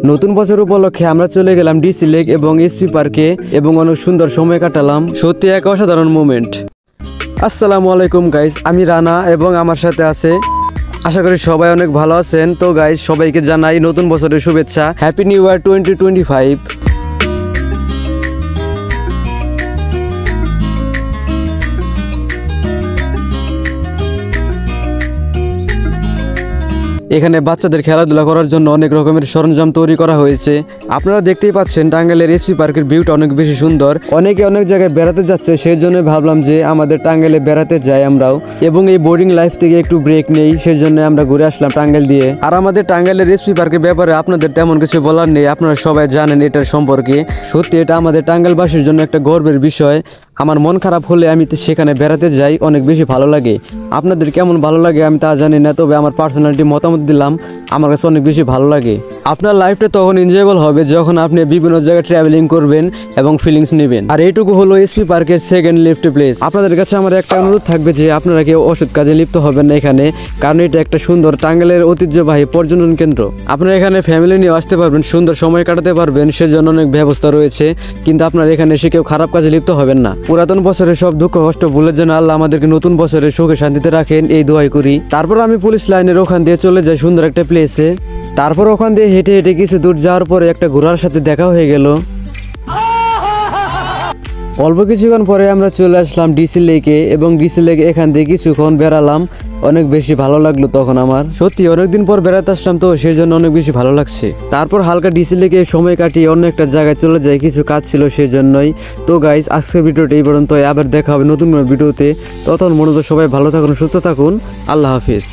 নতুন বছর উপলক্ষে আমরা চলে গেলাম ডিসি লেক এবং এসপি পার্কে এবং অনেক সুন্দর সময় কাটালাম। সত্যি এক অসাধারণ মোমেন্ট। আসসালামু আলাইকুম গাইস, আমি রানা এবং আমার সাথে আছে, আশা করি সবাই অনেক ভালো আছেন। তো গাইস, সবাইকে জানাই নতুন বছরের শুভেচ্ছা। Happy new year 2025। এখানে বাচ্চাদের খেলাধুলা করার জন্য অনেক রকমের সরঞ্জাম তৈরি করা হয়েছে। আপনারা দেখতেই পাচ্ছেন টাঙ্গাইলের এসপি পার্কের ভিউটা অনেক বেশি সুন্দর। অনেকে অনেক জায়গায় বেড়াতে যাচ্ছে, সেই জন্য ভাবলাম যে আমাদের টাঙ্গাইলে বেড়াতে যাই আমরাও, এবং এই বোর্ডিং লাইফ থেকে একটু ব্রেক নেই, সেই জন্য আমরা ঘুরে আসলাম টাঙ্গাইল দিয়ে। আর আমাদের টাঙ্গাইলের এসপি পার্কের ব্যাপারে আপনাদের তেমন কিছু বলার নেই, আপনারা সবাই জানেন এটার সম্পর্কে। সত্যি এটা আমাদের টাঙ্গাইলবাসীর জন্য একটা গর্বের বিষয়। আমার মন খারাপ হলে আমি সেখানে বেড়াতে যাই, অনেক বেশি ভালো লাগে। আপনাদের কেমন ভালো লাগে আমি তা জানি না, তবে আমার পার্সোনালিটি মতামত দিলাম, আমার কাছে অনেক বেশি ভালো লাগে। আপনার লাইফটা তখন এনজয়েবল হবে যখন আপনি বিভিন্ন জায়গায় ট্রাভেলিং করবেন এবং ফিলিংস নেবেন। আর এইটুকু হলো এসপি পার্কের সেকেন্ড লিফট প্লেস। আপনাদের কাছে আমার একটা অনুরোধ থাকবে যে আপনারা কেউ অসৎ কাজে লিপ্ত হবেন না এখানে, কারণ এটা একটা সুন্দর টাঙ্গাইলের ঐতিহ্যবাহী পর্যটন কেন্দ্র। আপনারা এখানে ফ্যামিলি নিয়ে আসতে পারবেন, সুন্দর সময় কাটাতে পারবেন, সেজন্য অনেক ব্যবস্থা রয়েছে। কিন্তু আপনারা এখানে এসে কেউ খারাপ কাজে লিপ্ত হবেন না। পুরাতন বছরের সব দুঃখ কষ্ট ভুলে যেন আল্লাহ আমাদেরকে নতুন বছরের সুখে শান্তিতে রাখেন, এই দোয়াই করি। তারপর আমি পুলিশ লাইনের ওখান দিয়ে চলে যাই সুন্দর একটা প্লেসে। তারপর ওখান দিয়ে হেঁটে হেঁটে কিছু দূর যাওয়ার পরে একটা ঘোড়ার সাথে দেখা হয়ে গেল। অল্প কিছুক্ষণ পরে আমরা চলে আসলাম ডিসি লেকে, এবং ডিসি লেকে এখান দিয়ে কিছুক্ষণ বেড়ালাম, অনেক বেশি ভালো লাগলো তখন আমার। সত্যি অনেকদিন পর বেড়াতে আসলাম, তো সেই জন্য অনেক বেশি ভালো লাগছে। তারপর হালকা ডিসি লেকে সময় কাটিয়ে অন্য একটা জায়গায় চলে যাই, কিছু কাজ ছিল সেই জন্যই। তো গাইস, আজকের ভিডিওটা এই পর্যন্ত, আবার দেখা হবে নতুন ভিডিওতে। তখন মনোযোগ সবাই ভালো থাকুন, সুস্থ থাকুন, আল্লাহ হাফিজ।